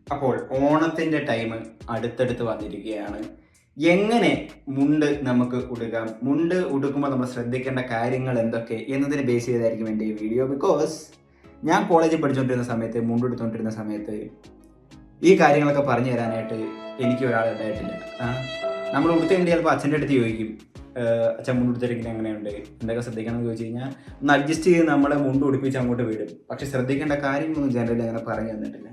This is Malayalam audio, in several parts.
അപ്പോൾ ഓണത്തിൻ്റെ ടൈം അടുത്തടുത്ത് വന്നിരിക്കുകയാണ്. എങ്ങനെ മുണ്ട് നമുക്ക് ഉടുക്കാം, മുണ്ട് ഉടുക്കുമ്പോൾ നമ്മൾ ശ്രദ്ധിക്കേണ്ട കാര്യങ്ങൾ എന്തൊക്കെ എന്നതിനെ ബേസ് ചെയ്തായിരിക്കും എൻ്റെ ഈ വീഡിയോ. ബിക്കോസ് ഞാൻ കോളേജിൽ പഠിച്ചുകൊണ്ടിരുന്ന സമയത്ത്, മുണ്ടെടുത്തുകൊണ്ടിരുന്ന സമയത്ത് ഈ കാര്യങ്ങളൊക്കെ പറഞ്ഞു തരാനായിട്ട് എനിക്ക് ഒരാളുണ്ടായിട്ടില്ല. നമ്മൾ ഉടുത്തേണ്ടി ചിലപ്പോൾ അച്ഛൻ്റെ അടുത്ത് ചോദിക്കും, അച്ഛൻ മുണ്ടുടുത്തിരിക്കുന്നത് എങ്ങനെയുണ്ട്, എന്തൊക്കെ ശ്രദ്ധിക്കണം എന്ന് ചോദിച്ചു കഴിഞ്ഞാൽ ഒന്ന് അഡ്ജസ്റ്റ് ചെയ്ത് നമ്മളെ മുണ്ട് ഉടുപ്പിച്ച് അങ്ങോട്ട് വിടും. പക്ഷെ ശ്രദ്ധിക്കേണ്ട കാര്യങ്ങളൊന്നും ജനറലി അങ്ങനെ പറഞ്ഞു തന്നിട്ടില്ല.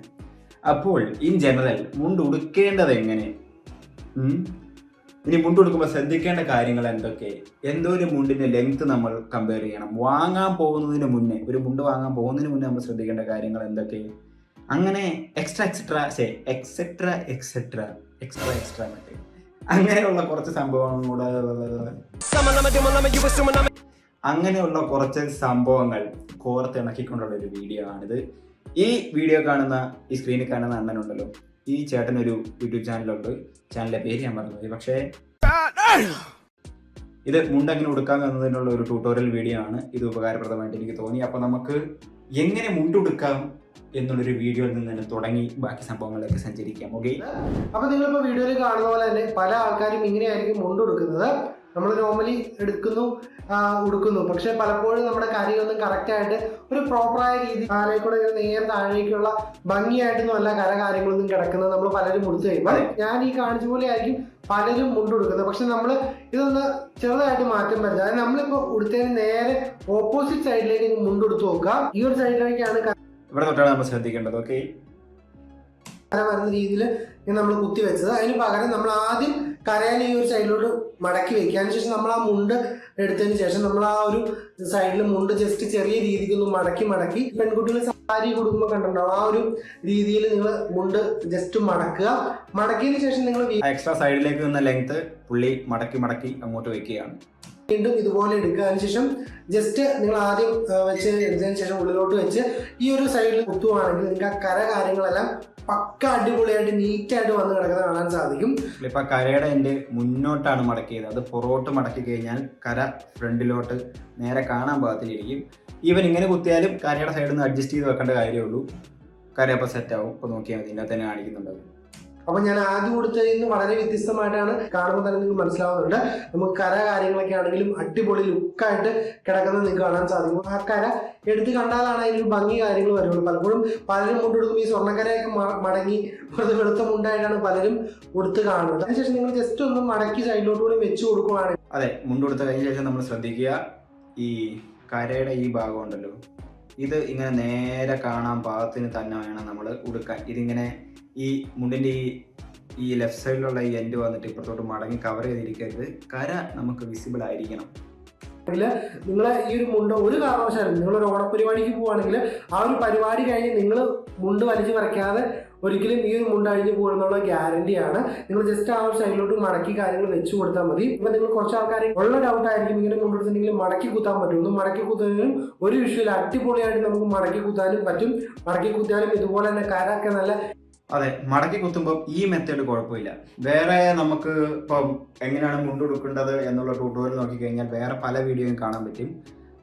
അപ്പോൾ ഇൻ ജനറൽ മുണ്ട് ഉടുക്കേണ്ടത് എങ്ങനെ, ഇനി മുണ്ട് ഉടുക്കുമ്പോൾ ശ്രദ്ധിക്കേണ്ട കാര്യങ്ങൾ എന്തൊക്കെ, എന്തോ ഒരു മുണ്ടിൻ്റെ ലെങ്ത് നമ്മൾ കമ്പയർ ചെയ്യണം, വാങ്ങാൻ പോകുന്നതിന് മുന്നേ, ഒരു മുണ്ട് വാങ്ങാൻ പോകുന്നതിന് മുന്നേ നമ്മൾ ശ്രദ്ധിക്കേണ്ട കാര്യങ്ങൾ എന്തൊക്കെ, അങ്ങനെ എക്സെട്ര മറ്റേ അങ്ങനെയുള്ള കുറച്ച് സംഭവങ്ങൾ കോർത്തിണക്കിക്കൊണ്ടുള്ള ഒരു വീഡിയോ ആണിത്. ഈ വീഡിയോ കാണുന്ന, ഈ സ്ക്രീനിൽ കാണുന്ന അണ്ണനുണ്ടല്ലോ, ഈ ചേട്ടനൊരു യൂട്യൂബ് ചാനലുണ്ട്. ചാനലിന്റെ പേര് ഞാൻ പറഞ്ഞത്, പക്ഷേ ഇത് മുണ്ടെങ്ങനെ ഉടുക്കാമെന്നതിനുള്ള ഒരു ട്യൂട്ടോറിയൽ വീഡിയോ ആണ്. ഇത് ഉപകാരപ്രദമായിട്ട് എനിക്ക് തോന്നി. അപ്പോൾ നമുക്ക് എങ്ങനെ മുണ്ടുടുക്കാം എന്നുള്ളൊരു വീഡിയോയിൽ നിന്ന് തന്നെ തുടങ്ങി ബാക്കി സംഭവങ്ങളിലേക്ക് സഞ്ചരിക്കാം. ഓക്കെ, അപ്പൊ നിങ്ങളിപ്പോ വീഡിയോയിൽ കാണുന്ന പോലെ തന്നെ പല ആൾക്കാരും ഇങ്ങനെയായിരിക്കും മുണ്ടുടുക്കുന്നത്. നമ്മൾ നോർമലി ഉടുക്കുന്നു, പക്ഷെ പലപ്പോഴും നമ്മുടെ കരയൊന്നും കറക്റ്റായിട്ട് ഒരു പ്രോപ്പറായ രീതി താഴേക്കൂടെ നേരെ താഴേക്കുള്ള ഭംഗിയായിട്ടൊന്നും അല്ല കര കാര്യങ്ങളൊന്നും കിടക്കുന്നത്. നമ്മൾ പലരും ഉടുത്തു കഴിയുമ്പോൾ ഞാൻ ഈ കാണിച്ച പോലെ ആയിരിക്കും പലരും മുണ്ടുടുക്കുന്നത്. പക്ഷെ നമ്മൾ ഇതൊന്ന് ചെറുതായിട്ട് മാറ്റം വരുന്നത്, അതായത് നമ്മളിപ്പോൾ ഉടുത്തതിന് നേരെ ഓപ്പോസിറ്റ് സൈഡിലേക്ക് മുണ്ടുടുത്ത് നോക്കുക. ഈ ഒരു സൈഡിലേക്കാണ് ഇവിടെ തൊട്ടാണ് നമ്മൾ ശ്രദ്ധിക്കേണ്ടത്. ഓക്കെ, കര വരുന്ന രീതിയിൽ നമ്മൾ കുത്തി വെച്ചത്. അതിന് പകരം നമ്മൾ ആദ്യം കരയിൽ ഈ ഒരു സൈഡിലോട്ട് മടക്കി വെക്കുക. അതിനുശേഷം നമ്മൾ ആ മുണ്ട് എടുത്തതിന് ശേഷം നമ്മൾ ആ ഒരു സൈഡിൽ മുണ്ട് ജസ്റ്റ് ചെറിയ രീതിക്ക് ഒന്ന് മടക്കി പെൺകുട്ടികൾ സാരി കൊടുക്കുമ്പോൾ കണ്ടിട്ടുണ്ടാവും, ആ ഒരു രീതിയിൽ നിങ്ങൾ മുണ്ട് ജസ്റ്റ് മടക്കുക. മടക്കിയതിന് ശേഷം നിങ്ങൾ എക്സ്ട്രാ സൈഡിലേക്ക് നിന്ന ലെങ്ത് പുള്ളി മടക്കി അങ്ങോട്ട് വെക്കുകയാണ്. വീണ്ടും ഇതുപോലെ എടുക്കുക. അതിനുശേഷം ജസ്റ്റ് നിങ്ങൾ ആദ്യം വെച്ച് എടുത്തതിന് ശേഷം ഉള്ളിലോട്ട് വെച്ച് ഈ ഒരു സൈഡിൽ കുത്തുവാണെങ്കിൽ നിങ്ങൾക്ക് ആ കര കാര്യങ്ങളെല്ലാം പക്ക അടിപൊളിയായിട്ട് നീറ്റായിട്ട് വന്ന് കിടക്കുന്നത് കാണാൻ സാധിക്കും. ഇപ്പൊ കരയുടെ എൻ്റെ മുന്നോട്ടാണ് മടക്കിയത്, അത് പുറകോട്ട് മടക്കി കഴിഞ്ഞാൽ കര ഫ്രണ്ടിലോട്ട് നേരെ കാണാൻ പാകത്തിലിരിക്കും. ഈവൻ ഇങ്ങനെ കുത്തിയാലും കരയുടെ സൈഡിൽ നിന്ന് അഡ്ജസ്റ്റ് ചെയ്ത് വെക്കേണ്ട കാര്യമേ ഉള്ളൂ. കര അപ്പോൾ സെറ്റ് ആവും. ഇപ്പോൾ നോക്കിയാൽ മതി, ഇതിനകത്ത് തന്നെ കാണിക്കുന്നുണ്ടാവും. അപ്പൊ ഞാൻ ആദ്യം കൊടുത്തതിൽ നിന്ന് വളരെ വ്യത്യസ്തമായിട്ടാണ് കാണുമ്പോൾ തന്നെ നിങ്ങൾക്ക് മനസ്സിലാവുന്നുണ്ട്. നമുക്ക് കര കാര്യങ്ങളൊക്കെ ആണെങ്കിലും അടിപൊളി ലുക്കായിട്ട് കിടക്കുന്നത് നിങ്ങൾക്ക് കാണാൻ സാധിക്കും. ആ കര എടുത്ത് കണ്ടാലാണ് അതിനൊരു ഭംഗി കാര്യങ്ങൾ വരുള്ളൂ. പലപ്പോഴും പലരും മുണ്ടെടുക്കും ഈ സ്വർണ്ണക്കരയൊക്കെ മടങ്ങി വെറുതെ വെളുത്ത മുണ്ടായിട്ടാണ് പലരും ഉടുത്ത് കാണുന്നത്. അതിനുശേഷം നിങ്ങൾ ജസ്റ്റ് ഒന്ന് മടക്കി സൈഡിലോട്ട് കൂടി വെച്ച് കൊടുക്കുകയാണെങ്കിൽ, അതെ, മുണ്ടെടുത്ത കഴിഞ്ഞ ശേഷം നമ്മൾ ശ്രദ്ധിക്കുക, ഈ കരയുടെ ഈ ഭാഗം ഉണ്ടല്ലോ, ഇത് ഇങ്ങനെ നേരെ കാണാൻ പാകത്തിന് തന്നെ വേണം നമ്മൾ ഉടുക്കാൻ. ഇതിങ്ങനെ ഈ മുണ്ടിൻ്റെ ഈ ലെഫ്റ്റ് സൈഡിലുള്ള ഈ എൻഡ് വന്നിട്ട് ഇപ്പുറത്തോട്ട് മടങ്ങി കവർ ചെയ്തിരിക്കരുത്. കര നമുക്ക് വിസിബിൾ ആയിരിക്കണം. നിങ്ങൾ ഈ ഒരു മുണ്ട് ഒരു കാരണവശാലും നിങ്ങളൊരു ഓണപരിപാടിക്ക് പോവുകയാണെങ്കിൽ ആ ഒരു പരിപാടി കഴിഞ്ഞ് നിങ്ങൾ മുണ്ട് വലിച്ചു പറിക്കാതെ ഒരിക്കലും ഈ ഒരു മുണ്ട് അഴിഞ്ഞു പോകുന്നുള്ള ഗ്യാരണ്ടിയാണ്. നിങ്ങൾ ജസ്റ്റ് ആ ഒരു സൈഡിലോട്ട് മടക്കി കാര്യങ്ങൾ വെച്ച് കൊടുത്താൽ മതി. ഇപ്പം നിങ്ങൾ കുറച്ച് ആൾക്കാർ ഉള്ള ഡൗട്ടായിരിക്കും, ഇങ്ങനെ മുണ്ടെടുത്തിട്ടുണ്ടെങ്കിൽ മടക്കി കുത്താൻ പറ്റും. മടക്കി കുത്തുന്നതിനും ഒരു വിഷയമില്ല, അടിപൊളിയായിട്ട് നമുക്ക് മടക്കി കുത്താനും പറ്റും. മടക്കി കുത്താനും ഇതുപോലെ തന്നെ കരൊക്കെ നല്ല, അതെ, മടക്കി കുത്തുമ്പോൾ ഈ മെത്തേഡ് കുഴപ്പമില്ല. വേറെ നമുക്ക് ഇപ്പം എങ്ങനെയാണ് മുണ്ട് കൊടുക്കേണ്ടത് എന്നുള്ള ട്യൂട്ടോറിയൽ നോക്കിക്കഴിഞ്ഞാൽ വേറെ പല വീഡിയോയും കാണാൻ പറ്റും.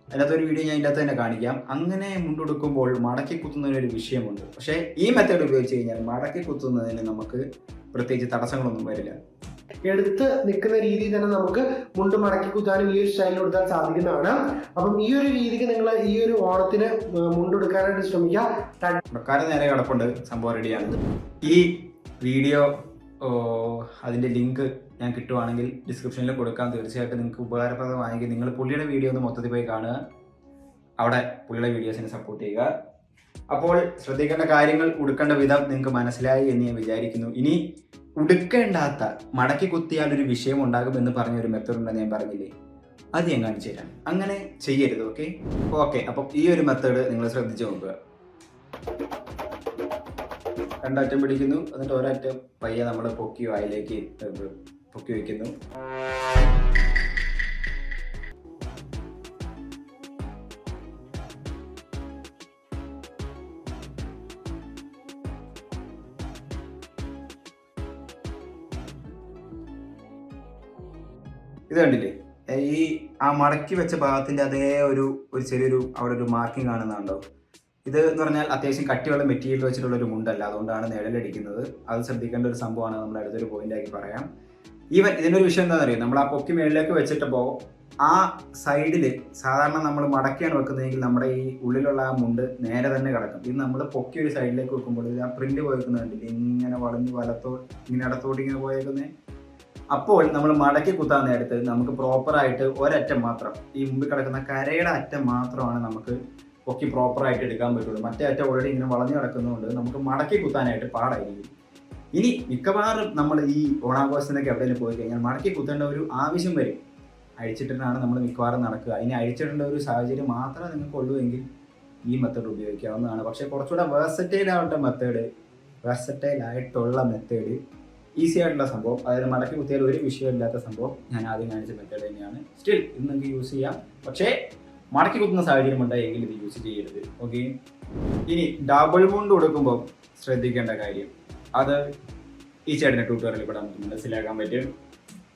അതിനകത്തൊരു വീഡിയോ ഞാൻ ഇതിനകത്ത് തന്നെ കാണിക്കാം. അങ്ങനെ മുണ്ടെടുക്കുമ്പോൾ മടക്കി കുത്തുന്നതിനൊരു വിഷയമുണ്ട്. പക്ഷേ ഈ മെത്തേഡ് ഉപയോഗിച്ച് കഴിഞ്ഞാൽ മടക്കി കുത്തുന്നതിന് നമുക്ക് പ്രത്യേകിച്ച് തടസ്സങ്ങളൊന്നും വരില്ല. എടുത്ത് നിൽക്കുന്ന രീതിയിൽ തന്നെ നമുക്ക് മുണ്ട് മടക്കി കുത്താനും ഈ ഒരു സ്റ്റൈലിൽ കൊടുത്താൽ സാധിക്കുന്നതാണ്. അപ്പം ഈ ഒരു രീതിക്ക് നിങ്ങൾ ഈ ഒരു ഓണത്തിന് മുണ്ടെടുക്കാനായിട്ട് ശ്രമിക്കുക. നേരെ കിടപ്പുണ്ട്, സംഭവം റെഡിയാണ്. ഈ വീഡിയോ അതിൻ്റെ ലിങ്ക് ഞാൻ കിട്ടുവാണെങ്കിൽ ഡിസ്ക്രിപ്ഷനിൽ കൊടുക്കാം. തീർച്ചയായിട്ടും നിങ്ങൾക്ക് ഉപകാരപ്രദമായെങ്കിൽ നിങ്ങൾ പുള്ളിയുടെ വീഡിയോ ഒന്ന് മൊത്തത്തിൽ പോയി കാണുക, അവിടെ പുള്ളിയുടെ വീഡിയോസിനെ സപ്പോർട്ട് ചെയ്യുക. അപ്പോൾ ശ്രദ്ധിക്കേണ്ട കാര്യങ്ങൾ, ഉടുക്കേണ്ട വിധം നിങ്ങൾക്ക് മനസ്സിലായി എന്ന് ഞാൻ വിചാരിക്കുന്നു. ഇനി ഉടുക്കേണ്ടാത്ത, മടക്കി കുത്തിയാൽ ഒരു വിഷയം ഉണ്ടാകും എന്ന് പറഞ്ഞൊരു മെത്തേഡ് ഉണ്ടെന്ന് ഞാൻ പറഞ്ഞില്ലേ, അത് ഞാൻ കാണിച്ചു തരാം. അങ്ങനെ ചെയ്യരുത്. ഓക്കെ. അപ്പം ഈ ഒരു മെത്തേഡ് നിങ്ങൾ ശ്രദ്ധിച്ച് നോക്കുക. രണ്ടറ്റം പിടിക്കുന്നു, എന്നിട്ട് ഒരറ്റം പയ്യെ നമ്മൾ പൊക്കി വായിലേക്ക് പൊക്കി വയ്ക്കുന്നു. ഇത് കണ്ടില്ലേ, ഈ ആ മടക്കി വെച്ച ഭാഗത്തിൻ്റെ അതേ ഒരു ചെറിയൊരു അവിടെ ഒരു മാർക്കിംഗ് കാണുന്നുണ്ടോ? ഇത് എന്ന് പറഞ്ഞാൽ അത്യാവശ്യം കട്ടിയുള്ള മെറ്റീരിയൽ വെച്ചിട്ടുള്ള ഒരു മുണ്ടല്ല, അതുകൊണ്ടാണ് നിഴലടിക്കുന്നത്. അത് ശ്രദ്ധിക്കേണ്ട ഒരു സംഭവമാണ്, നമ്മൾ അടുത്തൊരു പോയിന്റാക്കി പറയാം. ഈവൻ ഇതിൻ്റെ ഒരു വിഷയം എന്താണെന്ന് അറിയാം, നമ്മൾ ആ പൊക്കി മേളിലേക്ക് വെച്ചിട്ടപ്പോൾ ആ സൈഡിൽ സാധാരണ നമ്മൾ മടക്കിയാണ് വെക്കുന്നതെങ്കിൽ നമ്മുടെ ഈ ഉള്ളിലുള്ള ആ മുണ്ട് നേരെ തന്നെ കിടക്കും. ഇത് നമ്മൾ പൊക്കി ഒരു സൈഡിലേക്ക് വെക്കുമ്പോൾ ഇത് ആ പ്രിന്റ് പോയേക്കുന്നത് കണ്ടില്ല, ഇങ്ങനെ വളഞ്ഞ് ഇങ്ങനെ ഇടത്തോട്ട് ഇങ്ങനെ പോയേക്കുന്നത്. അപ്പോൾ നമ്മൾ മടക്കി കുത്താൻ നേരത്ത് നമുക്ക് പ്രോപ്പറായിട്ട് ഒരറ്റം മാത്രം, ഈ മുമ്പിൽ കിടക്കുന്ന കരയുടെ അറ്റം മാത്രമാണ് നമുക്ക് പൊക്കി പ്രോപ്പറായിട്ട് എടുക്കാൻ പറ്റുള്ളൂ. മറ്റേ അറ്റം ഓൾറെഡി ഇങ്ങനെ വളഞ്ഞു കിടക്കുന്നതുകൊണ്ട് നമുക്ക് മടക്കി കുത്താനായിട്ട് പാടായിരിക്കും. ഇനി മിക്കവാറും നമ്മൾ ഈ ഓണാഘോഷത്തിനൊക്കെ എവിടെയെങ്കിലും പോയി കഴിഞ്ഞാൽ മടക്കി കുത്തേണ്ട ഒരു ആവശ്യം വരും. അഴിച്ചിട്ടിട്ടാണ് നമ്മൾ മിക്കവാറും നടക്കുക. ഇനി അഴിച്ചിടേണ്ട ഒരു സാഹചര്യം മാത്രമേ നിങ്ങൾക്ക് ഉള്ളൂ എങ്കിൽ ഈ മെത്തേഡ് ഉപയോഗിക്കാവുന്നതാണ്. പക്ഷേ കുറച്ചുകൂടെ വേഴ്സറ്റൈൽ ആയിട്ടുള്ള മെത്തേഡ്, ഈസി ആയിട്ടുള്ള സംഭവം, അതായത് മടക്കി കുത്തിയാൽ ഒരു വിഷയമില്ലാത്ത സംഭവം ഞാൻ ആദ്യം കാണിച്ച മെത്തേഡ് തന്നെയാണ്. സ്റ്റിൽ ഇത് നിങ്ങൾക്ക് യൂസ് ചെയ്യാം, പക്ഷേ മടക്കി കുത്തുന്ന സാഹചര്യം ഉണ്ടായെങ്കിൽ ഇത് യൂസ് ചെയ്യരുത്. ഓക്കെ. ഇനി ഡബിൾ മുണ്ട് കൊടുക്കുമ്പോൾ ശ്രദ്ധിക്കേണ്ട കാര്യം, അത് ഈ ചേട്ടൻ്റെ ട്യൂട്ടോറിയൽ ഇവിടെ നമുക്ക് മനസ്സിലാക്കാൻ പറ്റും.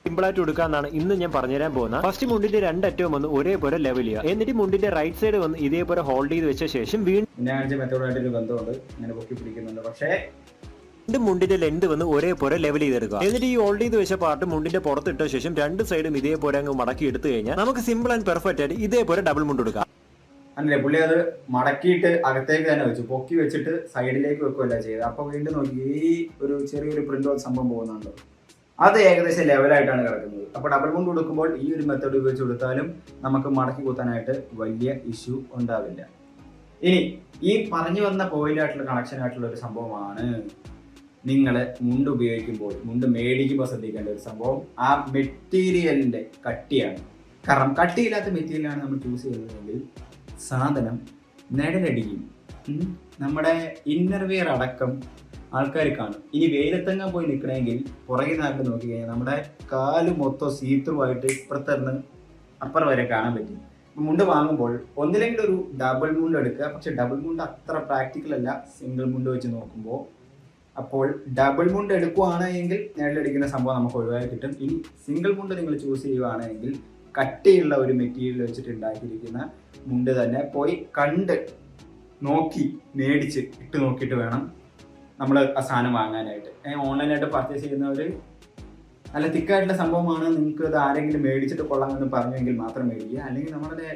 സിമ്പിളായിട്ട് കൊടുക്കാന്നാണ് ഇന്ന് ഞാൻ പറഞ്ഞുതരാൻ പോകുന്നത്. ഫസ്റ്റ് മുണ്ടിന്റെ രണ്ടറ്റവും വന്ന് ഒരേപോലെ ലെവൽ ചെയ്യുക. എന്നിട്ട് മുണ്ടിന്റെ റൈറ്റ് സൈഡ് വന്ന് ഇതേപോലെ ഹോൾഡ് ചെയ്ത് വെച്ച ശേഷം വീണ്ടും ഞാൻ കാണിച്ച മെത്തേഡായിട്ട് ഒരു ബന്ധമുണ്ട്, ഇങ്ങനെ പൊക്കി പിടിക്കുന്നുണ്ട്. പക്ഷേ മുണ്ടിന്റെ ലെന്ത് വന്ന് ഒരേപോലെ ലെവൽ ചെയ്തെടുക്കുക. എന്നിട്ട് ഈ ഹോൾഡ് ചെയ്ത് വെച്ച പാർട്ട് മുണ്ടിന്റെ പുറത്തിട്ട ശേഷം രണ്ട് സൈഡും ഇതേപോലെ അങ്ങ് മടക്കി എടുത്തു കഴിഞ്ഞാൽ നമുക്ക് സിമ്പിൾ ആൻഡ് പെർഫെക്റ്റ് ആയിട്ട് ഇതേപോലെ ഡബിൾ മുണ്ട് കൊടുക്കാം. അല്ലേ, പുള്ളി അത് മടക്കിയിട്ട് അകത്തേക്ക് തന്നെ വെച്ചു, പൊക്കി വെച്ചിട്ട് സൈഡിലേക്ക് വെക്കുകയല്ല ചെയ്തത്. അപ്പോൾ വീണ്ടും നോക്കി ഈ ഒരു ചെറിയൊരു പ്രിന്റ് സംഭവം പോകുന്നുണ്ട്, അത് ഏകദേശം ലെവലായിട്ടാണ് കിടക്കുന്നത്. അപ്പോൾ ഡബിൾ മുണ്ട് കൊടുക്കുമ്പോൾ ഈ ഒരു മെത്തേഡ് ഉപയോഗിച്ച് കൊടുത്താലും നമുക്ക് മടക്കി കുത്താനായിട്ട് വലിയ ഇഷ്യൂ ഉണ്ടാവില്ല. ഇനി ഈ പറഞ്ഞു വന്ന പോയിന്റായിട്ടുള്ള കണക്ഷൻ ആയിട്ടുള്ള ഒരു സംഭവമാണ് നിങ്ങൾ മുണ്ട് ഉപയോഗിക്കുമ്പോൾ, മുണ്ട് മേടിക്കുമ്പോൾ ശ്രദ്ധിക്കേണ്ട ഒരു സംഭവം ആ മെറ്റീരിയലിൻ്റെ കട്ടിയാണ്. കാരണം കട്ടിയില്ലാത്ത മെറ്റീരിയലാണ് നമ്മൾ ചൂസ് ചെയ്യുന്നതെങ്കിൽ സാധനം നിഴലടിക്കും. നമ്മുടെ ഇന്നർ വെയർ അടക്കം ആൾക്കാർ കാണും. ഇനി വെയിലത്തെങ്ങാൻ പോയി നിൽക്കണമെങ്കിൽ പുറകെ നാട്ടിൽ നോക്കി കഴിഞ്ഞാൽ നമ്മുടെ കാല് മൊത്തം സീത്തുമായിട്ട് ഇപ്പുറത്തുനിന്ന് അപ്പുറം വരെ കാണാൻ പറ്റും. മുണ്ട് വാങ്ങുമ്പോൾ ഒന്നില്ലെങ്കിൽ ഒരു ഡബിൾ മുണ്ട് എടുക്കുക. പക്ഷെ ഡബിൾ മുണ്ട് അത്ര പ്രാക്ടിക്കൽ അല്ല സിംഗിൾ മുണ്ട് വെച്ച് നോക്കുമ്പോൾ. അപ്പോൾ ഡബിൾ മുണ്ട് എടുക്കുകയാണെങ്കിൽ നിഴലടിക്കുന്ന സംഭവം നമുക്ക് ഒഴിവാക്കി കിട്ടും. ഇനി സിംഗിൾ മുണ്ട് നിങ്ങൾ ചൂസ് ചെയ്യുകയാണെങ്കിൽ കട്ടിയുള്ള ഒരു മെറ്റീരിയൽ വെച്ചിട്ട് ഉണ്ടാക്കിയിരിക്കുന്ന മുണ്ട് തന്നെ പോയി കണ്ട് നോക്കി മേടിച്ച് ഇട്ട് നോക്കിയിട്ട് വേണം നമ്മൾ ആ സാധനം വാങ്ങാനായിട്ട്. ഓൺലൈനായിട്ട് പർച്ചേസ് ചെയ്യുന്നവർ നല്ല തിക്കായിട്ടുള്ള സംഭവമാണ്, നിങ്ങൾക്ക് ഇത് ആരെങ്കിലും മേടിച്ചിട്ട് കൊള്ളാമെന്ന് പറഞ്ഞെങ്കിൽ മാത്രം മേടിക്കുക. അല്ലെങ്കിൽ നമ്മുടെ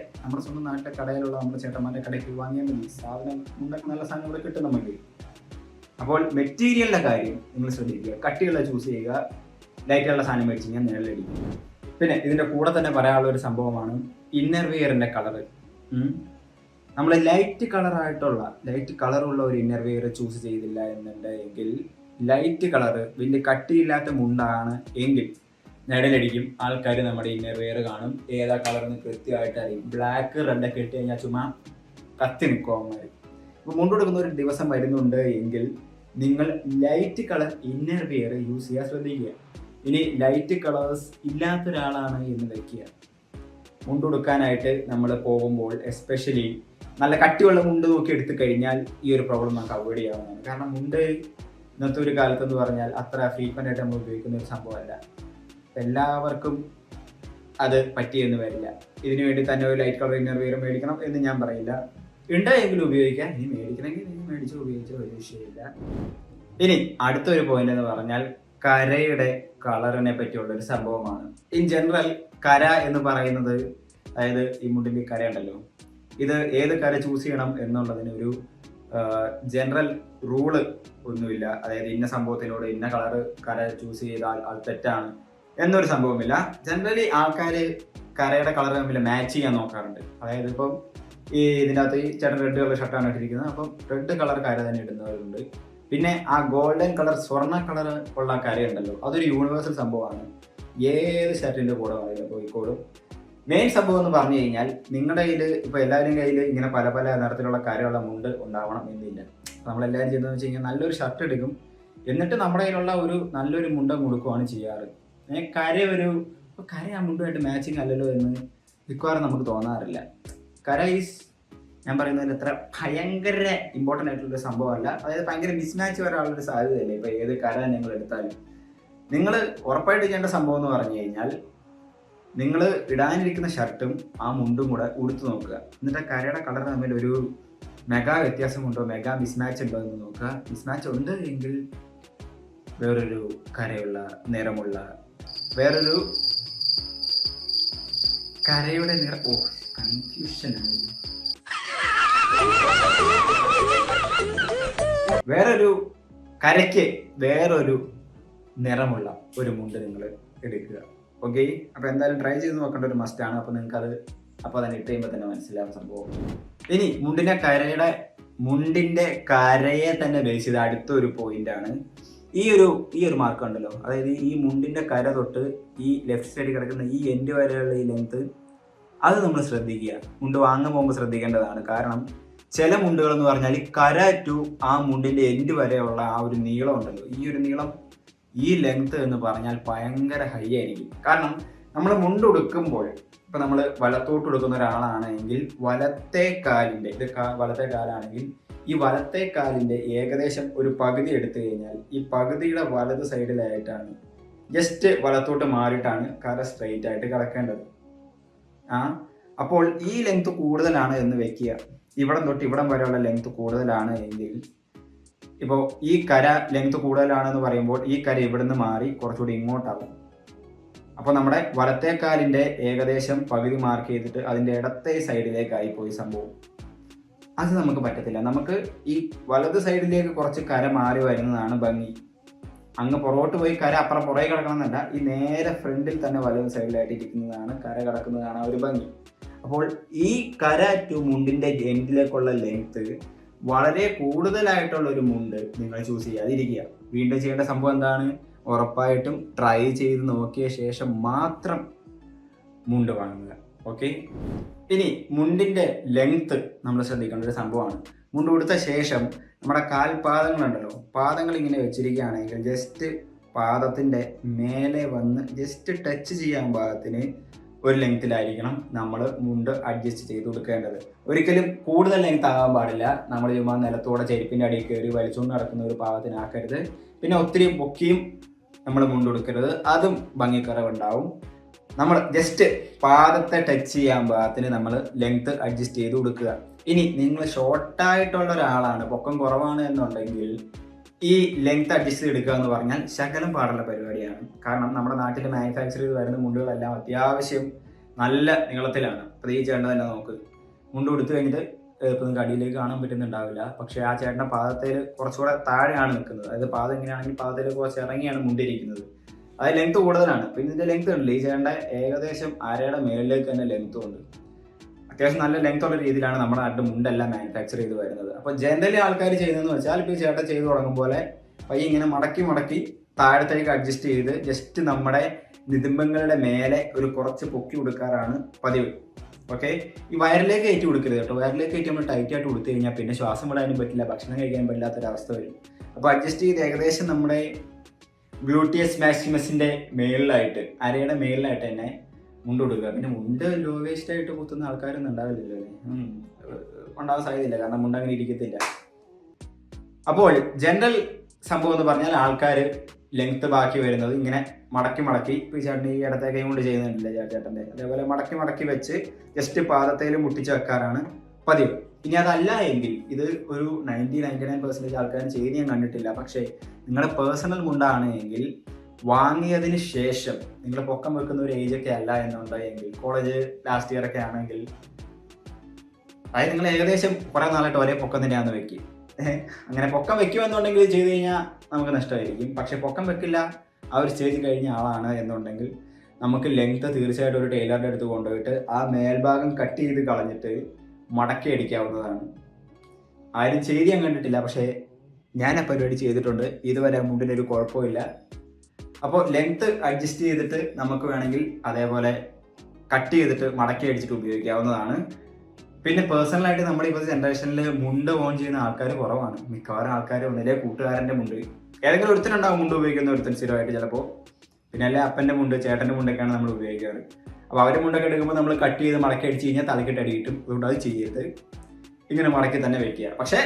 സ്വന്തം നാട്ടിലെ കടയിലുള്ള നമ്മുടെ ചേട്ടന്മാരുടെ കടയ്ക്ക് വാങ്ങിയാൽ മതി. സാധനം മുണ്ടൊക്കെ നല്ല സാധനം ഇവിടെ കിട്ടും നമുക്ക്. അപ്പോൾ മെറ്റീരിയലിൻ്റെ കാര്യം നിങ്ങൾ ശ്രദ്ധിക്കുക, കട്ടിയുള്ള ചൂസ് ചെയ്യുക. ലൈറ്റുള്ള സാധനം മേടിച്ച് കഴിഞ്ഞാൽ നിഴലടിക്കും. പിന്നെ ഇതിൻ്റെ കൂടെ തന്നെ പറയാനുള്ള ഒരു സംഭവമാണ് ഇന്നർ വെയറിൻ്റെ കളറ്. നമ്മൾ ലൈറ്റ് കളറുള്ള ഒരു ഇന്നർ വെയർ ചൂസ് ചെയ്തില്ല എന്നുണ്ടെങ്കിൽ, ലൈറ്റ് കളറ് വലിയ കട്ടിയില്ലാത്ത മുണ്ടാണ് എങ്കിൽ നിഴലടിക്കും. ആൾക്കാർ നമ്മുടെ ഇന്നർ വെയർ കാണും, ഏതാ കളറെന്ന് കൃത്യമായിട്ട് അറിയും. ബ്ലാക്ക് റെഡൊക്കെ ഇട്ട് കഴിഞ്ഞാൽ ചുമ്മാ കത്തി നിൽക്കും അവന്മാർ. ഇപ്പോൾ മുണ്ട് കൊടുക്കുന്ന ഒരു ദിവസം വരുന്നുണ്ട് എങ്കിൽ നിങ്ങൾ light colour inner wear use ചെയ്യാൻ ശ്രദ്ധിക്കുക. ഇനി ലൈറ്റ് കളേഴ്സ് ഇല്ലാത്ത ഒരാളാണ് എന്ന് വയ്ക്കുക, മുണ്ട് കൊടുക്കാനായിട്ട് നമ്മൾ പോകുമ്പോൾ എസ്പെഷ്യലി നല്ല കട്ടിയുള്ള മുണ്ട് നോക്കി എടുത്തു കഴിഞ്ഞാൽ ഈ ഒരു പ്രോബ്ലം നമുക്ക് അവോയ്ഡ് ചെയ്യാവുന്നതാണ്. കാരണം മുണ്ട് ഇന്നത്തെ ഒരു കാലത്തെന്ന് പറഞ്ഞാൽ അത്ര ഫ്രീക്വൻ്റ് ആയിട്ട് നമ്മൾ ഉപയോഗിക്കുന്ന ഒരു സംഭവമല്ല. എല്ലാവർക്കും അത് പറ്റിയെന്ന് വരില്ല. ഇതിനു വേണ്ടി തന്നെ ഒരു ലൈറ്റ് കളർ ഇന്നർ വെയർ മേടിക്കണം എന്ന് ഞാൻ പറയില്ല. ഉണ്ടെങ്കിലും ഉപയോഗിക്കാം. ഇനി മേടിക്കണമെങ്കിൽ നിങ്ങൾ മേടിച്ച് ഉപയോഗിച്ച ഒരു വിഷയമില്ല. ഇനി അടുത്തൊരു പോയിന്റ് എന്ന് പറഞ്ഞാൽ കരയുടെ കളറിനെ പറ്റിയുള്ളൊരു സംഭവമാണ്. ഇൻ ജനറൽ കര എന്ന് പറയുന്നത്, അതായത് ഈ മുണ്ടിൻ്റെ കര ഉണ്ടല്ലോ, ഇത് ഏത് കര ചൂസ് ചെയ്യണം എന്നുള്ളതിന് ഒരു ജനറൽ റൂള് ഒന്നുമില്ല. അതായത് ഇന്ന സംഭവത്തിനോട് ഇന്ന കളറ് കര ചൂസ് ചെയ്താൽ അത് തെറ്റാണ് എന്നൊരു സംഭവമില്ല. ജനറലി ആൾക്കാർ കരയുടെ കളർ തമ്മിൽ മാച്ച് ചെയ്യാൻ നോക്കാറുണ്ട്. അതായത് ഇപ്പം ഈ ഇതിനകത്ത് ഈ ചേട്ടൻ റെഡ് കളർ ഷർട്ടാണ് ഇട്ടിരിക്കുന്നത്, അപ്പം റെഡ് കളർ കര തന്നെ ഇടുന്നവരുണ്ട്. പിന്നെ ആ ഗോൾഡൻ കളർ, സ്വർണ്ണ കളർ ഉള്ള കരയുണ്ടല്ലോ, അതൊരു യൂണിവേഴ്സൽ സംഭവമാണ്. ഏത് ഷർട്ടിൻ്റെ കൂടെ പറയുന്നത് പോയിക്കോളും. മെയിൻ സംഭവം എന്ന് പറഞ്ഞു കഴിഞ്ഞാൽ നിങ്ങളുടെ കയ്യിൽ ഇപ്പോൾ എല്ലാവരും കയ്യിൽ ഇങ്ങനെ പല പല നിറത്തിലുള്ള കരയുള്ള മുണ്ട് ഉണ്ടാവണം എന്നില്ല. നമ്മളെല്ലാവരും ചെയ്യുന്നതെന്ന് വെച്ച് കഴിഞ്ഞാൽ നല്ലൊരു ഷർട്ട് എടുക്കും, എന്നിട്ട് നമ്മുടെ കയ്യിലുള്ള ഒരു നല്ലൊരു മുണ്ട കൊടുക്കുകയാണ് ചെയ്യാറ്. കര ആ മുണ്ടുമായിട്ട് മാച്ചിങ് അല്ലല്ലോ എന്ന് മിക്കവാറും നമുക്ക് തോന്നാറില്ല. കര ഞാൻ പറയുന്നതിൽ അത്ര ഭയങ്കര ഇമ്പോർട്ടൻ്റ് ആയിട്ടുള്ളൊരു സംഭവമല്ല. അതായത് ഭയങ്കര മിസ്മാച്ച് വരാനുള്ളൊരു സാധ്യതയല്ലേ ഇപ്പോൾ ഏത് കര നിങ്ങൾ എടുത്താലും. നിങ്ങൾ ഉറപ്പായിട്ട് ചെയ്യേണ്ട സംഭവം എന്ന് പറഞ്ഞു കഴിഞ്ഞാൽ, നിങ്ങൾ ഇടാനിരിക്കുന്ന ഷർട്ടും ആ മുണ്ടും കൂടെ ഉടുത്ത് നോക്കുക. എന്നിട്ട് ആ കരയുടെ കളർ തമ്മിൽ ഒരു മെഗാ വ്യത്യാസമുണ്ടോ, മെഗാ മിസ്മാച്ച് ഉണ്ടോ എന്ന് നോക്കുക. മിസ്മാച്ച് ഉണ്ട് എങ്കിൽ വേറൊരു കരയുള്ള നിറമുള്ള വേറൊരു കരയുടെ നിറം. ഓ, കൺഫ്യൂഷനാണ്. വേറൊരു കരയ്ക്ക് വേറൊരു നിറമുള്ള ഒരു മുണ്ട് നിങ്ങൾ എടുക്കുക. ഓക്കെ, അപ്പോൾ എന്തായാലും ട്രൈ ചെയ്ത് നോക്കേണ്ട ഒരു മസ്റ്റാണ്. അപ്പോൾ നിങ്ങൾക്ക് അത് അപ്പോൾ തന്നെ ഇട്ട് കഴിയുമ്പോൾ തന്നെ മനസ്സിലാവും സംഭവം. ഇനി മുണ്ടിൻ്റെ കരയെ തന്നെ ബേസ് ചെയ്ത് അടുത്തൊരു പോയിന്റാണ് ഈ ഒരു മാർക്ക് ഉണ്ടല്ലോ. അതായത് ഈ മുണ്ടിൻ്റെ കര തൊട്ട് ഈ ലെഫ്റ്റ് സൈഡിൽ കിടക്കുന്ന ഈ എൻഡ് വരെയുള്ള ഈ ലെങ്ത്, അത് നമ്മൾ ശ്രദ്ധിക്കുക. മുണ്ട് വാങ്ങാൻ പോകുമ്പോൾ ശ്രദ്ധിക്കേണ്ടതാണ്. കാരണം ചില മുണ്ടുകൾ എന്ന് പറഞ്ഞാൽ ഈ കര ടു ആ മുണ്ടിൻ്റെ എൻഡ് വരെയുള്ള ആ ഒരു നീളം ഉണ്ടല്ലോ, ഈ ഒരു നീളം, ഈ ലെങ്ത് എന്ന് പറഞ്ഞാൽ ഭയങ്കര ഹൈ ആയിരിക്കും. കാരണം നമ്മൾ മുണ്ട് ഉടുക്കുമ്പോൾ ഇപ്പം നമ്മൾ വലത്തോട്ട് ഉടുക്കുന്ന ഒരാളാണെങ്കിൽ വലത്തെ കാലിൻ്റെ വലത്തെ കാലാണെങ്കിൽ ഈ വലത്തെ കാലിൻ്റെ ഏകദേശം ഒരു പകുതി എടുത്തു കഴിഞ്ഞാൽ ഈ പകുതിയുടെ വലത് സൈഡിലായിട്ടാണ് ജസ്റ്റ് വലത്തോട്ട് മാറിയിട്ടാണ് കര സ്ട്രെയിറ്റ് ആയിട്ട് കിടക്കേണ്ടത്. അപ്പോൾ ഈ ലെങ്ത് കൂടുതലാണ് എന്ന് വെക്കുക. ഇവിടം തൊട്ട് ഇവിടം വരെയുള്ള ലെങ്ത് കൂടുതലാണ് എങ്കിൽ, ഇപ്പോൾ ഈ കര ലെങ്ത് കൂടുതലാണെന്ന് പറയുമ്പോൾ ഈ കര ഇവിടുന്ന് മാറി കുറച്ചുകൂടി ഇങ്ങോട്ടാകും. അപ്പോൾ നമ്മുടെ വലത്തെ കാലിൻ്റെ ഏകദേശം പകുതി മാർക്ക് ചെയ്തിട്ട് അതിൻ്റെ ഇടത്തെ സൈഡിലേക്കായി പോയി സംഭവം. അത് നമുക്ക് പറ്റത്തില്ല. നമുക്ക് ഈ വലത് സൈഡിലേക്ക് കുറച്ച് കര മാറി വരുന്നതാണ് ഭംഗി. അങ്ങ് പുറകോട്ട് പോയി കര അപ്പുറം പുറകെ കിടക്കണമെന്നല്ല, ഈ നേരെ ഫ്രണ്ടിൽ തന്നെ വലത് സൈഡിലായിട്ട് ഇരിക്കുന്നതാണ്, കര കിടക്കുന്നതാണ് ഒരു ഭംഗി. അപ്പോൾ ഈ കര ടു മുണ്ടിൻ്റെ എൻഡിലേക്കുള്ള ലെങ്ത് വളരെ കൂടുതലായിട്ടുള്ള ഒരു മുണ്ട് നിങ്ങൾ ചൂസ് ചെയ്യാതിരിക്കുക. വീണ്ടും ചെയ്യേണ്ട സംഭവം എന്താണ്? ഉറപ്പായിട്ടും ട്രൈ ചെയ്ത് നോക്കിയ ശേഷം മാത്രം മുണ്ട് വാങ്ങുക. ഓക്കെ, ഇനി മുണ്ടിൻ്റെ ലെങ്ത്ത് നമ്മൾ ശ്രദ്ധിക്കേണ്ട ഒരു സംഭവമാണ്. മുണ്ട് കൊടുത്ത ശേഷം നമ്മുടെ കാൽപാദങ്ങളുണ്ടല്ലോ, പാദങ്ങൾ ഇങ്ങനെ വെച്ചിരിക്കുകയാണെങ്കിൽ ജസ്റ്റ് പാദത്തിൻ്റെ മേലെ വന്ന് ജസ്റ്റ് ടച്ച് ചെയ്യാൻ പാകത്തിന് ഒരു ലെങ്ത്തിലായിരിക്കണം നമ്മൾ മുണ്ട് അഡ്ജസ്റ്റ് ചെയ്ത് കൊടുക്കേണ്ടത്. ഒരിക്കലും കൂടുതൽ ലെങ്ത് ആകാൻ പാടില്ല. നമ്മൾ ചുമ്മാ നിലത്തോടെ ചെരുപ്പിൻ്റെ അടിയിൽ കയറി വലിച്ചുകൊണ്ട് നടക്കുന്ന ഒരു പാകത്തിനാക്കരുത്. പിന്നെ ഒത്തിരി പൊക്കിയും നമ്മൾ മുണ്ട് കൊടുക്കരുത്, അതും ഭംഗിക്കുറവുണ്ടാവും. നമ്മൾ ജസ്റ്റ് പാദത്തെ ടച്ച് ചെയ്യാൻ പാകത്തിന് നമ്മൾ ലെങ്ത് അഡ്ജസ്റ്റ് ചെയ്ത് കൊടുക്കുക. ഇനി നിങ്ങൾ ഷോർട്ടായിട്ടുള്ള ഒരാളാണ്, പൊക്കം കുറവാണ് എന്നുണ്ടെങ്കിൽ ഈ ലെങ്ത് അഡ്ജസ്റ്റ് ചെയ്തെടുക്കുക എന്ന് പറഞ്ഞാൽ ശകലം പാടുള്ള പരിപാടിയാണ്. കാരണം നമ്മുടെ നാട്ടിൽ മാനുഫാക്ചർ ചെയ്ത് വരുന്ന മുണ്ടുകളെല്ലാം അത്യാവശ്യം നല്ല നീളത്തിലാണ്. അപ്പോൾ ഈ ചേട്ടൻ തന്നെ നോക്ക്, മുണ്ട് കൊടുത്തു കഴിഞ്ഞിട്ട് ഇപ്പോൾ നിങ്ങൾക്ക് അടിയിലേക്ക് കാണാൻ പറ്റുന്നുണ്ടാവില്ല, പക്ഷേ ആ ചേട്ടൻ്റെ പാദത്തിൽ കുറച്ചുകൂടെ താഴെയാണ് നിൽക്കുന്നത്. അതായത് പാദം എങ്ങനെയാണെങ്കിൽ പാദത്തിൽ കുറച്ച് ഇറങ്ങിയാണ് മുണ്ടിരിക്കുന്നത്. അത് ലെങ്ത് കൂടുതലാണ്. പിന്നെ ഇതിൻ്റെ ലെങ്ത് ഉണ്ടല്ലോ, ഈ ചേട്ടൻ്റെ ഏകദേശം അരയുടെ മേളിലേക്ക് തന്നെ ലെങ്ത്തും ഉണ്ട്. അത്യാവശ്യം നല്ല ലെങ്ത് ഉള്ള രീതിയിലാണ് നമ്മുടെ നാട്ടിൽ മുണ്ടെല്ലാം മാനുഫാക്ചർ ചെയ്ത് വരുന്നത്. അപ്പോൾ ജനറലി ആൾക്കാർ ചെയ്യുന്നതെന്ന് വെച്ചാൽ ഇപ്പോൾ ഈ ചേട്ടൻ ചെയ്ത് തുടങ്ങും പോലെ പയ്യെ ഇങ്ങനെ മടക്കി താഴത്തേക്ക് അഡ്ജസ്റ്റ് ചെയ്ത് ജസ്റ്റ് നമ്മുടെ നിതംബങ്ങളുടെ മേലെ ഒരു കുറച്ച് പൊക്കി കൊടുക്കാറാണ് പതിവ്. ഓക്കെ, ഈ വയറിലേക്ക് കയറ്റി കൊടുക്കരുത് കേട്ടോ. വയറിലേക്ക് കയറ്റി നമ്മൾ ടൈറ്റായിട്ട് കൊടുത്തു കഴിഞ്ഞാൽ പിന്നെ ശ്വാസം വിടാനും പറ്റില്ല, ഭക്ഷണം കഴിക്കാനും പറ്റാത്തൊരവസ്ഥ വരും. അപ്പോൾ അഡ്ജസ്റ്റ് ചെയ്ത് ഏകദേശം നമ്മുടെ ഗ്ലൂട്ടിയസ് മാക്സിമസിൻ്റെ മേളിലായിട്ട്, അരയുടെ മേളിലായിട്ട് തന്നെ മുണ്ട് കൊടുക്കുക. പിന്നെ മുണ്ട് ലോ വേസ്റ്റ് ആയിട്ട് കുത്തുന്ന ആൾക്കാരൊന്നും ഉണ്ടാവില്ലല്ലോ, ഉണ്ടാകാൻ സാധ്യതയില്ല, കാരണം മുണ്ട് അങ്ങനെ ഇരിക്കത്തില്ല. അപ്പോൾ ജനറൽ സംഭവം എന്ന് പറഞ്ഞാൽ ആൾക്കാർ ലെങ്ത്ത് ബാക്കി വരുന്നത് ഇങ്ങനെ മടക്കി ഇപ്പോൾ ചേട്ടൻ ഈ ഇടത്തെ കൈ കൊണ്ട് ചെയ്യുന്നുണ്ടല്ലേ ചേട്ടൻ്റെ, അതേപോലെ മടക്കി വെച്ച് ജസ്റ്റ് പാദത്തേൽ മുട്ടിച്ച് വെക്കാറാണ് പതിവ്. ഇനി അതല്ല എങ്കിൽ ഇത് ഒരു 99% ആൾക്കാരും ചെയ്ത് ഞാൻ കണ്ടിട്ടില്ല. പക്ഷേ നിങ്ങളുടെ പേഴ്സണൽ മുണ്ടാണ് എങ്കിൽ വാങ്ങിയതിന് ശേഷം നിങ്ങൾ പൊക്കം വെക്കുന്ന ഒരു ഏജൊക്കെ അല്ല എന്നുണ്ടെങ്കിൽ, കോളേജ് ലാസ്റ്റ് ഇയർ ഒക്കെ ആണെങ്കിൽ, അതായത് നിങ്ങൾ ഏകദേശം കുറേ നാളായിട്ട് ഒരേ പൊക്കം തന്നെയാണെന്ന് വെക്കും. അങ്ങനെ പൊക്കം വെക്കുമെന്നുണ്ടെങ്കിൽ ചെയ്ത് കഴിഞ്ഞാൽ നമുക്ക് നഷ്ടമായിരിക്കും. പക്ഷെ പൊക്കം വെക്കില്ല, ആ ഒരു സ്റ്റേജ് കഴിഞ്ഞ ആളാണ് എന്നുണ്ടെങ്കിൽ നമുക്ക് ലെങ്ത്ത് തീർച്ചയായിട്ടും ഒരു ടൈലറുടെ അടുത്ത് കൊണ്ടുപോയിട്ട് ആ മേൽഭാഗം കട്ട് ചെയ്ത് കളഞ്ഞിട്ട് മടക്കി അടിക്കാവുന്നതാണ്. ആരും ചെയ്ത് ഞാൻ കണ്ടിട്ടില്ല, പക്ഷേ ഞാൻ ആ പരിപാടി ചെയ്തിട്ടുണ്ട്. ഇതുവരെ മുണ്ടിനൊരു കുഴപ്പമില്ല. അപ്പോൾ ലെങ്ത്ത് അഡ്ജസ്റ്റ് ചെയ്തിട്ട് നമുക്ക് വേണമെങ്കിൽ അതേപോലെ കട്ട് ചെയ്തിട്ട് മടക്കി അടിച്ചിട്ട് ഉപയോഗിക്കാവുന്നതാണ്. പിന്നെ പേഴ്സണലായിട്ട് നമ്മുടെ ഇപ്പോഴത്തെ ജനറേഷനിൽ മുണ്ട് ഓൺ ചെയ്യുന്ന ആൾക്കാർ കുറവാണ്. മിക്കവാറും ആൾക്കാർ ഒന്നിലെ കൂട്ടുകാരൻ്റെ മുണ്ട്, ഏതെങ്കിലും ഒരുത്തനുണ്ടാവും മുണ്ട് ഉപയോഗിക്കുന്ന ഒരുത്തൻ സ്ഥിരമായിട്ട് ചിലപ്പോൾ. പിന്നെ അല്ലെ അപ്പൻ്റെ മുണ്ട്, ചേട്ടൻ്റെ മുണ്ടൊക്കെയാണ് നമ്മൾ ഉപയോഗിക്കാറ്. അപ്പോൾ അവരുടെ മുണ്ടൊക്കെ എടുക്കുമ്പോൾ നമ്മൾ കട്ട് ചെയ്ത് മടക്കി അടിച്ച് കഴിഞ്ഞാൽ തലക്കിട്ട് അടി കിട്ടും. അതുകൊണ്ട് അത് ചെയ്യരുത്, ഇങ്ങനെ മടക്കി തന്നെ വെക്കുക. പക്ഷേ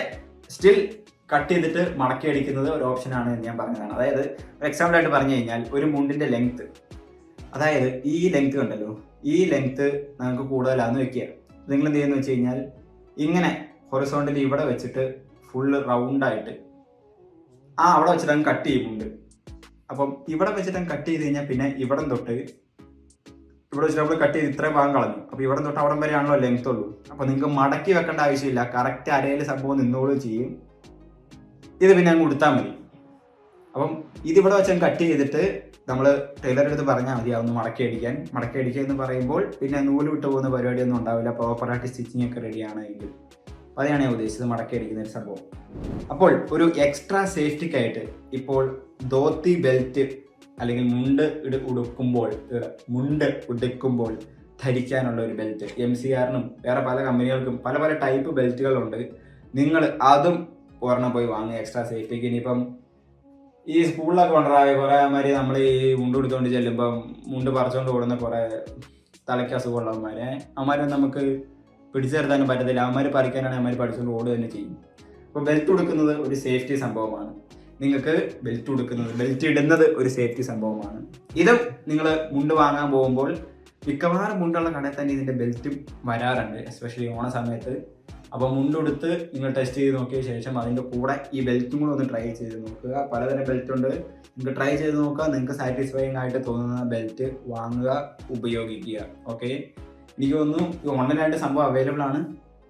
സ്റ്റിൽ കട്ട് ചെയ്തിട്ട് മടക്കി അടിക്കുന്നത് ഒരു ഓപ്ഷനാണ് എന്ന് ഞാൻ പറഞ്ഞതാണ്. അതായത് ഒരു എക്സാമ്പിളായിട്ട് പറഞ്ഞു കഴിഞ്ഞാൽ ഒരു മുണ്ടിൻ്റെ ലെങ്ത്ത്, അതായത് ഈ ലെങ്ത്ത് കണ്ടല്ലോ, ഈ ലെങ്ത്ത് നമുക്ക് കൂടുതലാണെന്ന് വെക്കുക. നിങ്ങൾ എന്ത് ചെയ്യുന്നത് വെച്ച് കഴിഞ്ഞാൽ ഇങ്ങനെ ഹൊറിസോണ്ടലി ഇവിടെ വെച്ചിട്ട് ഫുള്ള് റൗണ്ടായിട്ട് അവിടെ വെച്ചിട്ട് അങ്ങ് കട്ട് ചെയ്യുന്നുണ്ട്. അപ്പം ഇവിടെ വെച്ചിട്ട് അങ്ങ് കട്ട് ചെയ്ത് കഴിഞ്ഞാൽ പിന്നെ ഇവിടം തൊട്ട് ഇവിടെ വെച്ചിട്ട് നമ്മൾ കട്ട് ചെയ്ത് ഇത്രയും ഭാഗം കളഞ്ഞു. അപ്പോൾ ഇവിടെ തൊട്ട് അവിടം വരെയാണല്ലോ ലെങ്ത് ഉള്ളൂ. അപ്പോൾ നിങ്ങൾക്ക് മടക്കി വെക്കേണ്ട ആവശ്യമില്ല, കറക്റ്റ് അരയിൽ സംഭവം നിന്നോളും ചെയ്യും. ഇത് പിന്നെ അങ്ങ് കൊടുത്താൽ മതി. അപ്പം ഇതിവിടെ വെച്ച് കട്ട് ചെയ്തിട്ട് നമ്മൾ ടൈലറുടെ അടുത്ത് പറഞ്ഞാൽ മതി അതൊന്ന് മടക്കി അടിക്കുക എന്ന് പറയുമ്പോൾ പിന്നെ നൂല് വിട്ട് പോകുന്ന പരിപാടിയൊന്നും ഉണ്ടാവില്ല. പ്രോപ്പറായിട്ട് സ്റ്റിച്ചിങ് ഒക്കെ റെഡിയാണ് എങ്കിൽ. അപ്പോൾ അതാണ് ഞാൻ ഉദ്ദേശിച്ചത്, മടക്കി അടിക്കുന്ന ഒരു സംഭവം. അപ്പോൾ ഒരു എക്സ്ട്രാ സേഫ്റ്റിക്കായിട്ട് ഇപ്പോൾ ധോത്തി ബെൽറ്റ് അല്ലെങ്കിൽ മുണ്ട് ഉടുക്കുമ്പോൾ ധരിക്കാനുള്ള ഒരു ബെൽറ്റ് MCRനും വേറെ പല കമ്പനികൾക്കും പല പല ടൈപ്പ് ബെൽറ്റുകളുണ്ട്. നിങ്ങൾ അതും ഒരെണ്ണം പോയി വാങ്ങുക എക്സ്ട്രാ സേഫ്റ്റിക്ക്. ഇനിയിപ്പം ഈ സ്കൂളിലൊക്കെ കൊണ്ടുവരായ കുറേ മാതിരി നമ്മൾ ഈ മുണ്ട് എടുത്തുകൊണ്ട് ചെല്ലുമ്പം മുണ്ട് പറിച്ചുകൊണ്ട് ഓടുന്ന കുറേ തലയ്ക്ക് അസുഖമുള്ളവന്മാരെ അവന്മാരൊന്നും നമുക്ക് പിടിച്ചു നിർത്താനും പറ്റത്തില്ല. അവന്മാർ പറിക്കാനാണ് അവന്മാർ പഠിച്ചുകൊണ്ട് ഓടുക തന്നെ ചെയ്യും. അപ്പോൾ ബെൽറ്റ് കൊടുക്കുന്നത് ഒരു സേഫ്റ്റി സംഭവമാണ്. നിങ്ങൾക്ക് ബെൽറ്റ് ഇടുന്നത് ഒരു സേഫ്റ്റി സംഭവമാണ്. ഇതും നിങ്ങൾ മുണ്ട് വാങ്ങാൻ പോകുമ്പോൾ മിക്കവാറും മുണ്ടുള്ള കടയിൽ തന്നെ ഇതിൻ്റെ ബെൽറ്റും വരാറുണ്ട്, എസ്പെഷ്യലി ഓണ സമയത്ത്. അപ്പോൾ മുണ്ടെടുത്ത് നിങ്ങൾ ടെസ്റ്റ് ചെയ്ത് നോക്കിയ ശേഷം അതിൻ്റെ കൂടെ ഈ ബെൽറ്റും കൂടെ ഒന്ന് ട്രൈ ചെയ്ത് നോക്കുക. പലതരം ബെൽറ്റ് ഉണ്ട്, നിങ്ങൾക്ക് ട്രൈ ചെയ്ത് നോക്കുക. നിങ്ങൾക്ക് സാറ്റിസ്ഫൈങ് ആയിട്ട് തോന്നുന്ന ബെൽറ്റ് വാങ്ങുക, ഉപയോഗിക്കുക. ഓക്കെ, എനിക്ക് തോന്നുന്നു ഓൺലൈനായിട്ട് സംഭവം അവൈലബിൾ ആണ്.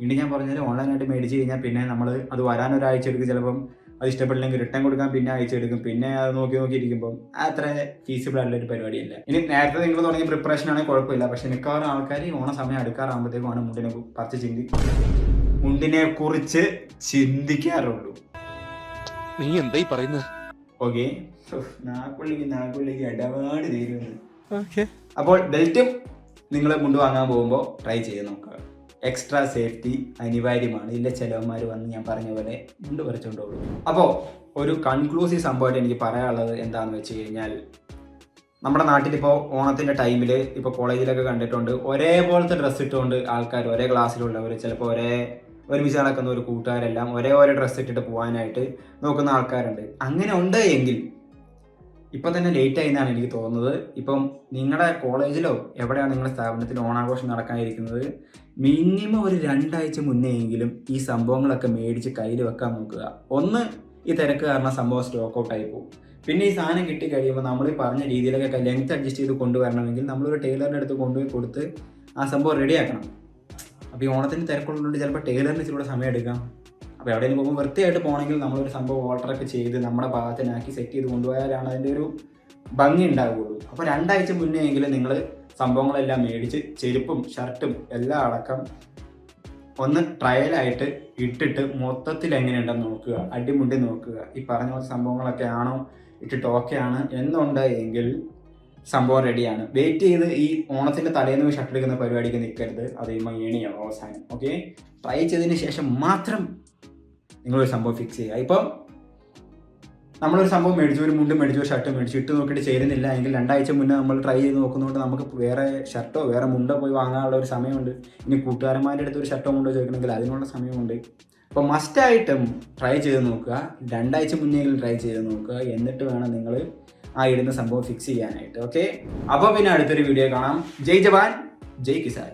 ഇനി ഞാൻ പറഞ്ഞാൽ ഓൺലൈനായിട്ട് മേടിച്ച് കഴിഞ്ഞാൽ പിന്നെ നമ്മൾ അത് വരാനൊരാഴ്ച എടുക്കും. ചിലപ്പം അത് ഇഷ്ടപ്പെട്ടില്ലെങ്കിൽ റിട്ടേൺ കൊടുക്കാൻ പിന്നെ ആഴ്ച എടുക്കും. പിന്നെ അത് നോക്കിയിരിക്കുമ്പം അത്ര ഫീസിബിൾ ആയിട്ടുള്ളൊരു പരിപാടിയല്ല. ഇനി നേരത്തെ നിങ്ങൾ തുടങ്ങിയ പ്രിപ്പറേഷൻ ആണെങ്കിൽ കുഴപ്പമില്ല. പക്ഷെ മിക്കവാറും ആൾക്കാർ ഓണ സമയം അടുക്കാറാകുമ്പോഴത്തേക്കുമാണ് മുണ്ടിനെ കുറിച്ച് ചിന്തിക്കാറുള്ളൂ. നീ എന്തായി പറയുന്നത്? ഓക്കെ, നാക്കുള്ളിക്ക് ഇടപാട് തീരുന്നു. അപ്പോൾ ബെൽറ്റും നിങ്ങൾ മുണ്ട് വാങ്ങാൻ പോകുമ്പോൾ ട്രൈ ചെയ്ത് നോക്കുക. എക്സ്ട്രാ സേഫ്റ്റി അനിവാര്യമാണ്. ഇല്ല ചിലവന്മാർ വന്ന് ഞാൻ പറഞ്ഞ പോലെ മുണ്ട് പറിച്ചുകൊണ്ടുള്ളൂ. അപ്പോൾ ഒരു കൺക്ലൂസീവ് സംഭവമായിട്ട് എനിക്ക് പറയാനുള്ളത് എന്താണെന്ന് വെച്ച് കഴിഞ്ഞാൽ, നമ്മുടെ നാട്ടിലിപ്പോൾ ഓണത്തിൻ്റെ ടൈമിൽ ഇപ്പോൾ കോളേജിലൊക്കെ കണ്ടിട്ടുണ്ട്, ഒരേപോലത്തെ ഡ്രസ്സ് ഇട്ടുകൊണ്ട് ആൾക്കാർ, ഒരേ ക്ലാസ്സിലുള്ളവർ, ചിലപ്പോൾ ഒരുമിച്ച് നടക്കുന്ന ഒരു കൂട്ടുകാരെല്ലാം ഒരേ ഡ്രസ്സ് ഇട്ടിട്ട് പോകാനായിട്ട് നോക്കുന്ന ആൾക്കാരുണ്ട്. അങ്ങനെ ഉണ്ട് എങ്കിൽ ഇപ്പം തന്നെ ലേറ്റ് ആയി എന്നാണ് എനിക്ക് തോന്നുന്നത്. ഇപ്പം നിങ്ങളുടെ കോളേജിലോ എവിടെയാണ് നിങ്ങളുടെ സ്ഥാപനത്തിൽ ഓണാഘോഷം നടക്കാനിരിക്കുന്നത്, മിനിമം ഒരു 2 ആഴ്ച മുന്നേ എങ്കിലും ഈ സംഭവങ്ങളൊക്കെ മേടിച്ച് കയ്യിൽ വെക്കാൻ നോക്കുക. ഒന്ന്, ഈ തിരക്ക് കാരണം സംഭവം സ്റ്റോക്ക് ഔട്ട് ആയി പോകും. പിന്നെ ഈ സാധനം കിട്ടിക്കഴിയുമ്പോൾ നമ്മൾ ഈ പറഞ്ഞ രീതിയിലൊക്കെ ലെങ്ത് അഡ്ജസ്റ്റ് ചെയ്ത് കൊണ്ടുവരണമെങ്കിൽ നമ്മളൊരു ടൈലറിൻ്റെ അടുത്ത് കൊണ്ടുപോയി കൊടുത്ത് ആ സംഭവം റെഡിയാക്കണം. അപ്പോൾ ഈ ഓണത്തിന് തിരക്കുള്ളതുകൊണ്ട് ചിലപ്പോൾ ടൈലറിന് ഇച്ചിരി സമയം എടുക്കാം. അപ്പോൾ എവിടെയെങ്കിലും പോകുമ്പോൾ വൃത്തിയായിട്ട് പോകണമെങ്കിൽ നമ്മളൊരു സംഭവം ഓൾട്ടറൊക്കെ ചെയ്ത് നമ്മുടെ ഭാഗത്തിനാക്കി സെറ്റ് ചെയ്ത് കൊണ്ടുപോയാലാണ് അതിൻ്റെ ഒരു ഭംഗി ഉണ്ടാവുകയുള്ളൂ. അപ്പോൾ 2 ആഴ്ച മുന്നേ എങ്കിലും നിങ്ങൾ സംഭവങ്ങളെല്ലാം മേടിച്ച് ചെരുപ്പും ഷർട്ടും എല്ലാം അടക്കം ഒന്ന് ട്രയലായിട്ട് ഇട്ടിട്ട് മൊത്തത്തിൽ എങ്ങനെയുണ്ടെന്ന് നോക്കുക, അടിമുണ്ടി നോക്കുക. ഈ പറഞ്ഞ പോലെ സംഭവങ്ങളൊക്കെ ആണോ ഇട്ടിട്ട് ഓക്കെ ആണ് എന്നുണ്ട് എങ്കിൽ സംഭവം റെഡിയാണ്. വെയിറ്റ് ചെയ്ത് ഈ ഓണത്തിൻ്റെ തലേന്ന് ഷർട്ട് എടുക്കുന്ന പരിപാടിക്ക് നിൽക്കരുത്, അത് ഏണിയാവും അവസാനം. ഓക്കെ, ട്രൈ ചെയ്തതിന് ശേഷം മാത്രം നിങ്ങളൊരു സംഭവം ഫിക്സ് ചെയ്യുക. ഇപ്പം നമ്മളൊരു സംഭവം മേടിച്ചു, ഒരു മുണ്ട് മേടിച്ചു, ഒരു ഷർട്ട് മേടിച്ചു, ഇട്ട് നോക്കിയിട്ട് ചേരുന്നില്ല എങ്കിൽ 2 ആഴ്ച മുന്നേ നമ്മൾ ട്രൈ ചെയ്ത് നോക്കുന്നതുകൊണ്ട് നമുക്ക് വേറെ ഷർട്ടോ വേറെ മുണ്ടോ പോയി വാങ്ങാനുള്ള ഒരു സമയമുണ്ട്. ഇനി കൂട്ടുകാരന്മാരുടെ അടുത്ത് ഒരു ഷർട്ടോ മുണ്ടോ ചോദിക്കണമെങ്കിൽ അതിനുള്ള സമയമുണ്ട്. അപ്പോൾ മസ്റ്റായിട്ടും ട്രൈ ചെയ്ത് നോക്കുക. 2 ആഴ്ച മുന്നെങ്കിലും ട്രൈ ചെയ്ത് നോക്കുക. എന്നിട്ട് വേണം നിങ്ങൾ ആ ഇടുന്ന സംഭവം ഫിക്സ് ചെയ്യാനായിട്ട്. ഓക്കെ, അപ്പോൾ പിന്നെ അടുത്തൊരു വീഡിയോ കാണാം. ജയ് ജവാൻ ജയ് കിസാൻ.